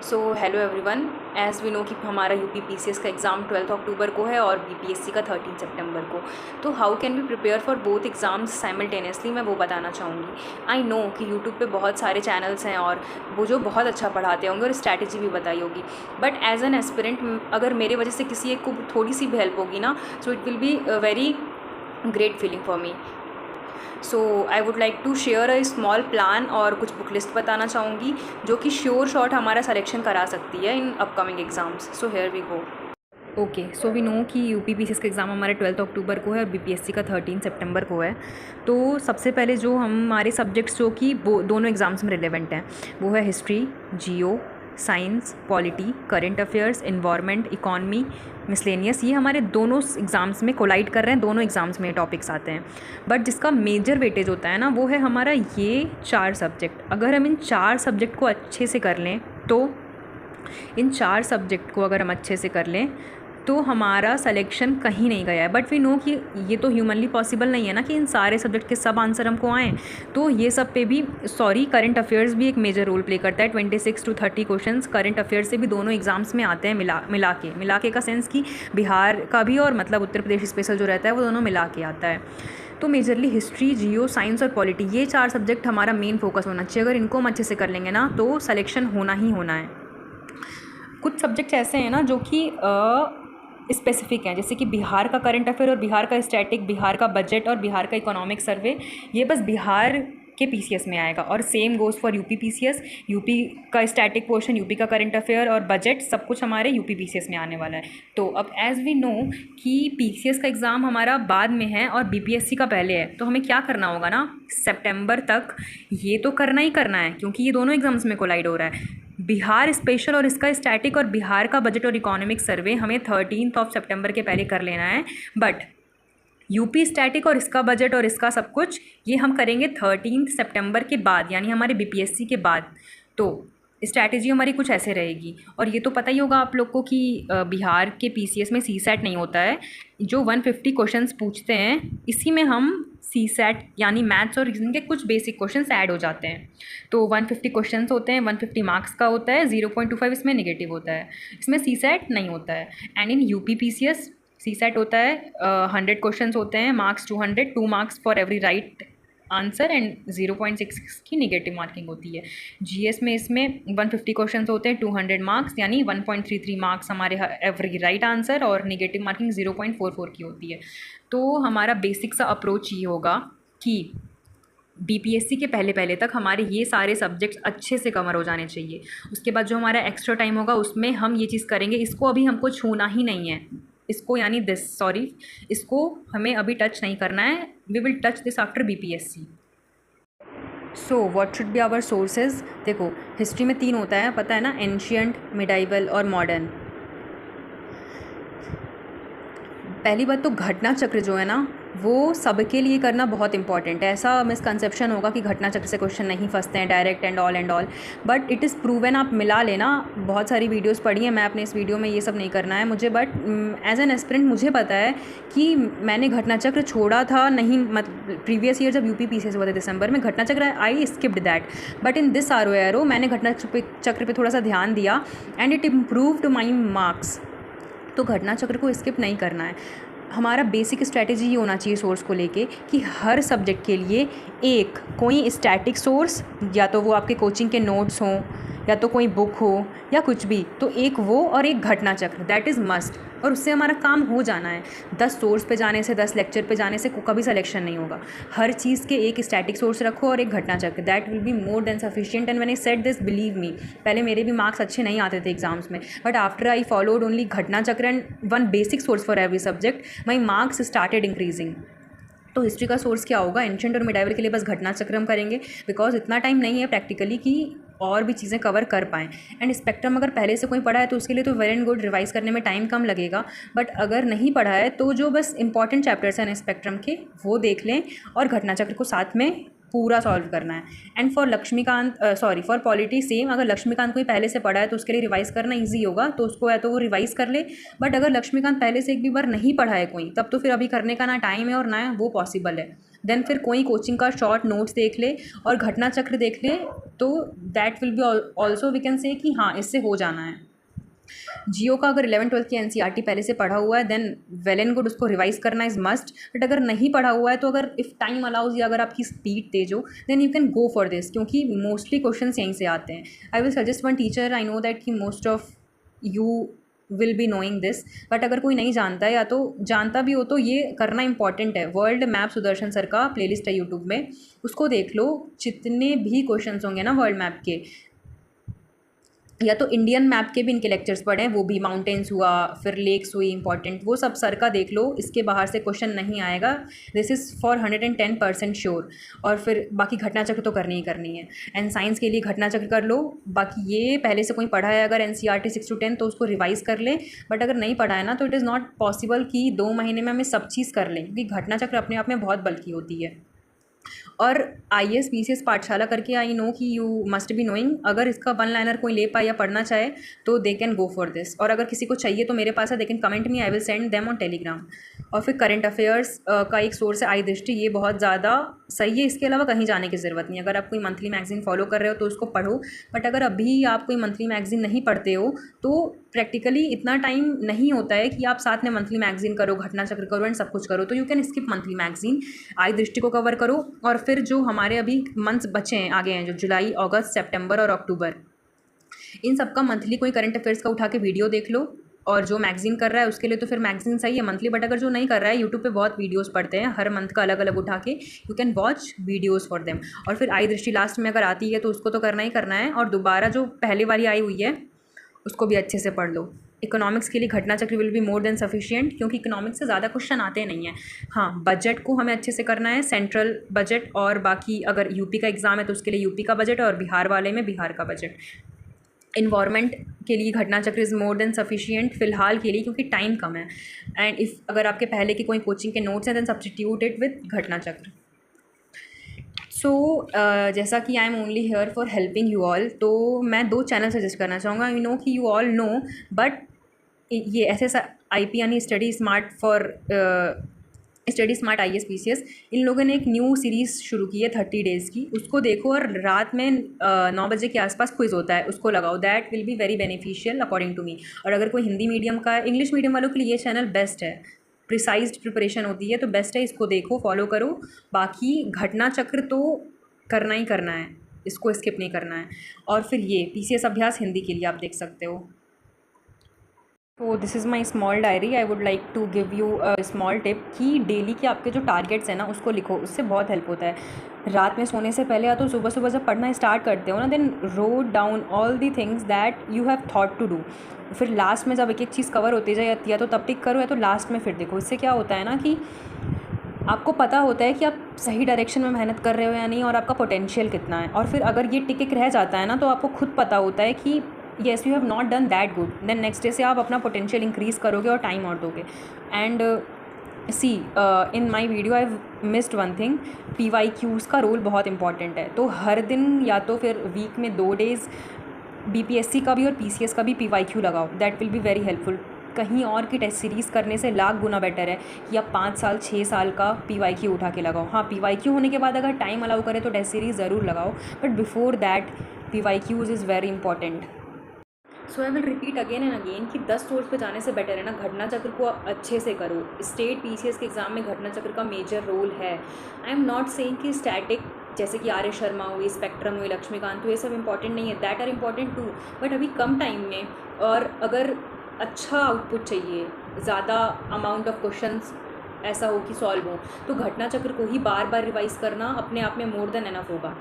So hello everyone. As we know कि हमारा UPPCS का एग्ज़ाम 12 अक्टूबर को है और बीपीएससी का 13 सितंबर को। तो how can we prepare for both exams simultaneously, मैं वो बताना चाहूँगी। आई नो कि यूट्यूब पे बहुत सारे चैनल्स हैं और वो जो बहुत अच्छा पढ़ाते होंगे और स्ट्रैटेजी भी बताई होगी, बट एज़ एन एस्पिरेंट अगर मेरे वजह से किसी एक को थोड़ी सी भी हेल्प होगी ना, so it will be very great feeling for me. So I would like to share a small plan और कुछ बुक लिस्ट बताना चाहूँगी जो कि श्योर शॉट हमारा सिलेक्शन करा सकती है in upcoming exams. So here we go. Okay, so we know कि यूपीपीसीएस का एग्ज़ाम हमारे 12 अक्टूबर को है और बीपीएससी का 13 सितंबर को है। तो सबसे पहले जो हमारे सब्जेक्ट्स जो कि वो दोनों एग्ज़ाम्स में रिलेवेंट हैं वो है history, geo, science, polity, current affairs, environment, economy, miscellaneous. ये हमारे दोनों एग्ज़ाम्स में कोलाइड कर रहे हैं, दोनों एग्ज़ाम्स में टॉपिक्स आते हैं। बट जिसका मेजर वेटेज होता है ना वो है हमारा ये 4 सब्जेक्ट। अगर हम इन 4 सब्जेक्ट को अच्छे से कर लें तो इन 4 सब्जेक्ट को अगर हम अच्छे से कर लें तो हमारा सिलेक्शन कहीं नहीं गया है। बट वी नो कि ये तो ह्यूमनली पॉसिबल नहीं है ना कि इन सारे सब्जेक्ट के सब आंसर हमको आएँ। तो ये सब पे भी करंट अफेयर्स भी एक मेजर रोल प्ले करता है। 26 to 30 क्वेश्चंस करंट अफेयर्स से भी दोनों एग्जाम्स में आते हैं, मिला के का सेंस कि बिहार का भी और मतलब उत्तर प्रदेश स्पेशल जो रहता है वो दोनों मिला के आता है। तो मेजरली हिस्ट्री, जियो, साइंस और पॉलिटी, ये 4 सब्जेक्ट हमारा मेन फोकस होना चाहिए। अगर इनको हम अच्छे से कर लेंगे ना तो सिलेक्शन होना ही होना है। कुछ सब्जेक्ट्स ऐसे हैं ना जो कि स्पेसिफिक हैं, जैसे कि बिहार का करंट अफेयर और बिहार का स्टैटिक, बिहार का बजट और बिहार का इकोनॉमिक सर्वे, ये बस बिहार के पीसीएस में आएगा। और same goes for UP PCS, UP का स्टैटिक पोर्शन, यूपी का करंट अफेयर और बजट सब कुछ हमारे यूपी पीसीएस में आने वाला है। तो अब एज़ वी नो कि पीसीएस का एग्ज़ाम हमारा बाद में है और बीपीएससी का पहले है, तो हमें क्या करना होगा ना, सितंबर तक ये तो करना ही करना है क्योंकि ये दोनों एग्ज़ाम्स में कोलाइड हो रहा है। बिहार स्पेशल और इसका स्टैटिक और बिहार का बजट और इकोनॉमिक सर्वे हमें 13 सितंबर के पहले कर लेना है। बट यूपी स्टैटिक और इसका बजट और इसका सब कुछ ये हम करेंगे 13 सितंबर के बाद, यानी हमारे बीपीएससी के बाद। तो स्ट्रैटेजी हमारी कुछ ऐसे रहेगी। और ये तो पता ही होगा आप लोग को कि बिहार के पीसीएस में सीसैट नहीं होता है। जो 150 क्वेश्चंस पूछते हैं इसी में हम सीसैट यानी मैथ्स और रीजनिंग के कुछ बेसिक क्वेश्चंस ऐड हो जाते हैं। तो 150 क्वेश्चंस होते हैं, 150 मार्क्स का होता है, 0.25 इसमें नेगेटिव होता है, इसमें सीसैट नहीं होता है। And in UP PCS CSAT होता है, 100 क्वेश्चंस होते हैं, marks 200, 2 marks for every right answer and 0.66 की नेगेटिव मार्किंग होती है। जीएस में इसमें 150 क्वेश्चंस होते हैं, 200 मार्क्स यानी 1.33 मार्क्स हमारे एवरी राइट आंसर और नेगेटिव मार्किंग 0.44 की होती है। तो हमारा बेसिक सा अप्रोच ये होगा कि बीपीएससी के पहले पहले तक हमारे ये सारे सब्जेक्ट्स अच्छे से कवर हो जाने चाहिए। उसके बाद जो हमारा एक्स्ट्रा टाइम होगा उसमें हम ये चीज़ करेंगे, इसको अभी हमको छूना ही नहीं है, इसको यानी इसको हमें अभी टच नहीं करना है। We will touch this after BPSC. So what should be our sources. देखो, हिस्ट्री में 3 होता है, पता है ना, एंशियंट, मिडाइवल और मॉडर्न। पहली बात तो घटना चक्र जो है ना वो सबके लिए करना बहुत इंपॉर्टेंट है। ऐसा मिसकंसेप्शन होगा कि घटना चक्र से क्वेश्चन नहीं फंसते हैं direct and all, but it is proven. आप मिला लेना, बहुत सारी वीडियोस पढ़ी हैं, मैं अपने इस वीडियो में ये सब नहीं करना है मुझे। बट एज एन एस्पिरेंट मुझे पता है कि मैंने घटना चक्र छोड़ा था नहीं, मतलब प्रीवियस ईयर जब यूपी पीसीएस हुआ था दिसंबर में, Ghatna Chakra I skipped that. But in this year मैंने घटना चक्र पर थोड़ा सा ध्यान दिया and it improved my marks. तो घटना चक्र को स्किप नहीं करना है। हमारा बेसिक स्ट्रैटेजी ये होना चाहिए सोर्स को लेके कि हर सब्जेक्ट के लिए एक कोई स्टैटिक सोर्स, या तो वो आपके कोचिंग के नोट्स हों या तो कोई बुक हो या कुछ भी, तो एक वो और एक घटना चक्र, दैट इज़ मस्ट। और उससे हमारा काम हो जाना है। 10 सोर्स पे जाने से, 10 लेक्चर पे जाने से कभी सिलेक्शन नहीं होगा। हर चीज़ के एक स्टैटिक सोर्स रखो और एक घटना चक्र, that will be more than sufficient. And when I said this, believe me, पहले मेरे भी मार्क्स अच्छे नहीं आते थे एग्जाम्स में, but after I followed only घटना चक्र and one basic source for every subject, my marks started increasing. तो हिस्ट्री का सोर्स क्या होगा, एंशिएंट और मिडाइवल के लिए बस घटना चक्र हम करेंगे, बिकॉज इतना टाइम नहीं है प्रैक्टिकली कि और भी चीज़ें कवर कर पाएँ। एंड स्पेक्ट्रम अगर पहले से कोई पढ़ा है तो उसके लिए तो वेल एंड गुड, रिवाइज करने में टाइम कम लगेगा। बट अगर नहीं पढ़ा है तो जो बस इंपॉर्टेंट चैप्टर्स हैं स्पेक्ट्रम के वो देख लें और घटना चक्र को साथ में पूरा सॉल्व करना है। And for for polity same, अगर लक्ष्मीकांत कोई पहले से पढ़ा है तो उसके लिए रिवाइज करना ईजी होगा, तो उसको या तो वो रिवाइज कर ले। बट अगर लक्ष्मीकांत पहले से एक भी बार नहीं पढ़ा है कोई, तब तो फिर अभी करने का ना टाइम है और ना वो पॉसिबल है। देन फिर कोई कोचिंग का शॉर्ट नोट्स देख ले और घटना चक्र देख ले, तो that will be also we can say कि हाँ इससे हो जाना है। जियो का अगर 11th-12th की एनसीईआरटी पहले से पढ़ा हुआ है देन वेल एंड गुड, उसको रिवाइज करना इज़ मस्ट। बट अगर नहीं पढ़ा हुआ है तो अगर इफ़ टाइम अलाउज या अगर आपकी स्पीड तेज हो then you can go for this, क्योंकि मोस्टली क्वेश्चन यहीं से आते हैं। I will suggest one teacher, I know that कि most of you will be knowing this, but अगर कोई नहीं जानता है या तो जानता भी हो तो ये करना इंपॉर्टेंट है। वर्ल्ड मैप सुदर्शन सर का प्लेलिस्ट है यूट्यूब में, उसको देख लो। जितने भी क्वेश्चन होंगे ना वर्ल्ड मैप के, या तो इंडियन मैप के भी इनके लेक्चर्स पढ़े हैं, वो भी माउंटेन्स हुआ, फिर लेक्स हुई इंपॉर्टेंट, वो सब सर का देख लो। इसके बाहर से क्वेश्चन नहीं आएगा, दिस इज़ फॉर 110% श्योर। और फिर बाकी घटना चक्र तो करनी ही करनी है। एंड साइंस के लिए घटना चक्र कर लो। बाकी ये पहले से कोई पढ़ा है अगर एनसीईआरटी 6 to 10 तो उसको रिवाइज कर ले। बट अगर नहीं पढ़ा है ना तो इट इज़ नॉट पॉसिबल कि 2 महीने में हमें सब चीज़ कर लें, क्योंकि घटना चक्र अपने आप में बहुत बल्कि होती है। और IAS PCS पाठशाला करके आई नो कि यू मस्ट बी नोइंग, अगर इसका वन लाइनर कोई ले पाए या पढ़ना चाहे तो they can go for this. और अगर किसी को चाहिए तो मेरे पास है, they can comment me, I will send them on Telegram. और फिर करंट अफेयर्स का एक सोर्स है आई दृष्टि, ये बहुत ज़्यादा सही है। इसके अलावा कहीं जाने की ज़रूरत नहीं। अगर आप कोई मंथली मैगजीन फॉलो कर रहे हो तो उसको पढ़ो, बट अगर अभी आप कोई मंथली मैगजीन नहीं पढ़ते हो तो प्रैक्टिकली इतना टाइम नहीं होता है कि आप साथ में मंथली मैगजीन करो, घटना चक्र करो एंड सब कुछ करो, तो you can skip monthly magazine. I Drishti को कवर करो। और फिर जो हमारे अभी मंथ्स बचे हैं आगे हैं, जो जुलाई, अगस्त, सितंबर और अक्टूबर, इन सब का मंथली कोई करंट अफेयर्स का उठा के वीडियो देख लो। और जो मैगजीन कर रहा है उसके लिए तो फिर मैगजीन सही है मंथली, बट अगर जो नहीं कर रहा है, यूट्यूब पे बहुत वीडियोस पढ़ते हैं हर मंथ का अलग अलग उठा के, you can watch videos for them. और फिर आई दृष्टि लास्ट में अगर आती है तो उसको तो करना ही करना है। और दोबारा जो पहले वाली आई हुई है उसको भी अच्छे से पढ़ लो। इकोनॉमिक्स के लिए घटना चक्र will be more than sufficient, क्योंकि इकोनॉमिक्स से ज़्यादा क्वेश्चन आते नहीं हैं। हाँ, बजट को हमें अच्छे से करना है, सेंट्रल बजट, और बाकी अगर यूपी का एग्ज़ाम है तो उसके लिए यूपी का बजट, और बिहार वाले में बिहार का बजट। इन्वायरमेंट के लिए घटना चक्र इज़ मोर देन सफिशिएंट फ़िलहाल के लिए, क्योंकि टाइम कम है। एंड इफ़ अगर आपके पहले के कोई कोचिंग के नोट्स हैं देन सब्स्टिट्यूट इट विद घटना चक्र। सो जैसा कि I am only here for helping you all, तो मैं 2 चैनल सजेस्ट करना चाहूँगा। यू नो कि यू ऑल नो, बट ये SSIP यानी स्टडी स्मार्ट IAS PCS, इन लोगों ने एक न्यू सीरीज़ शुरू की है 30 डेज़ की, उसको देखो। और रात में 9 बजे के आसपास क्विज़ होता है, उसको लगाओ, that will be very beneficial according to me. और अगर कोई हिंदी मीडियम का, इंग्लिश मीडियम वालों के लिए ये चैनल बेस्ट है, प्रिसाइज्ड प्रिपरेशन होती है तो बेस्ट है, इसको देखो, फॉलो करो। बाकी घटना चक्र तो करना ही करना है, इसको स्किप नहीं करना है। और फिर ये PCS अभ्यास हिंदी के लिए आप देख सकते हो। तो this is my small diary, I would like to give you a small tip कि डेली के आपके जो टारगेट्स हैं ना उसको लिखो, उससे बहुत हेल्प होता है। रात में सोने से पहले या तो सुबह सुबह जब पढ़ना स्टार्ट करते हो ना, then wrote down all the things that you have thought to do. फिर लास्ट में जब एक एक चीज़ कवर होती जाए, या तो तब टिक करो या तो लास्ट में फिर देखो। इससे क्या होता है ना कि आपको पता होता है कि आप सही डायरेक्शन में मेहनत कर रहे हो या नहीं, और आपका पोटेंशियल कितना है। और फिर अगर ये टिक एक रह जाता है ना तो आपको खुद पता होता है कि yes you have not done that good, then next day से आप अपना पोटेंशियल इंक्रीज़ करोगे और टाइम और दोगे। And see in my video I missed one thing, PYQs का रोल बहुत इंपॉर्टेंट है। तो हर दिन या तो फिर वीक में 2 डेज़ BPSC का भी और PCS का भी PYQ लगाओ, that will be very helpful. कहीं और की टेस्ट सीरीज़ करने से लाख गुना बेटर है कि आप 5 साल 6 साल का PYQ उठा के लगाओ। हाँ, PYQ होने के बाद अगर टाइम अलाउ करे तो टेस्ट सीरीज़ ज़रूर लगाओ, but before that PYQs is very important. So I will repeat again and again कि 10 सोर्स पे जाने से बेटर है ना, घटना चक्र को अच्छे से करो। स्टेट PCS के एग्ज़ाम में घटना चक्र का मेजर रोल है। आई एम नॉट सेइंग कि स्टैटिक जैसे कि आर्य शर्मा हुई, स्पेक्ट्रम हुई, लक्ष्मीकांत हुई, ये सब इंपॉर्टेंट नहीं है, that are important too, but अभी कम टाइम में और अगर अच्छा आउटपुट चाहिए, ज़्यादा अमाउंट ऑफ क्वेश्चंस ऐसा हो कि सॉल्व हो, तो घटना चक्र को ही बार बार रिवाइज़ करना अपने आप में मोर देन एनफ होगा।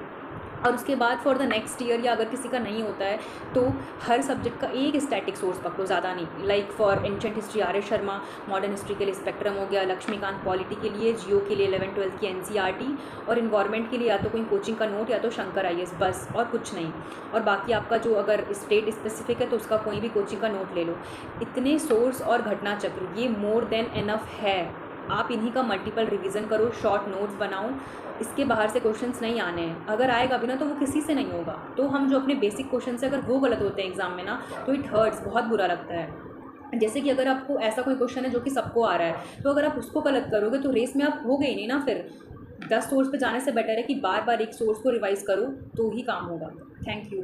और उसके बाद फॉर द नेक्स्ट ईयर, या अगर किसी का नहीं होता है तो हर सब्जेक्ट का एक स्टैटिक सोर्स पकड़ो, ज़्यादा नहीं। Like for ancient history Arya Sharma, modern history के लिए स्पेक्ट्रम हो गया, लक्ष्मीकांत पॉलिटी के लिए, जियो के लिए 11th-12th की NCERT, और इन्वायरमेंट के लिए या तो कोई कोचिंग का नोट या तो शंकर IAS, बस और कुछ नहीं। और बाकी आपका जो अगर स्टेट स्पेसिफिक है तो उसका कोई भी कोचिंग का नोट ले लो। इतने सोर्स और घटना चक्र ये मोर देन एनफ है। आप इन्हीं का मल्टीपल रिवीजन करो, शॉर्ट नोट्स बनाओ, इसके बाहर से क्वेश्चंस नहीं आने हैं। अगर आएगा भी ना तो वो किसी से नहीं होगा। तो हम जो अपने बेसिक क्वेश्चन से अगर वो गलत होते हैं एग्जाम में ना, तो इट हर्ट्स, बहुत बुरा लगता है। जैसे कि अगर आपको ऐसा कोई क्वेश्चन है जो कि सबको आ रहा है, तो अगर आप उसको गलत करोगे तो रेस में आप हो गए नहीं ना। फिर 10 सोर्स पे जाने से बेटर है कि बार बार एक सोर्स को रिवाइज़ करो तो ही काम होगा। Thank you.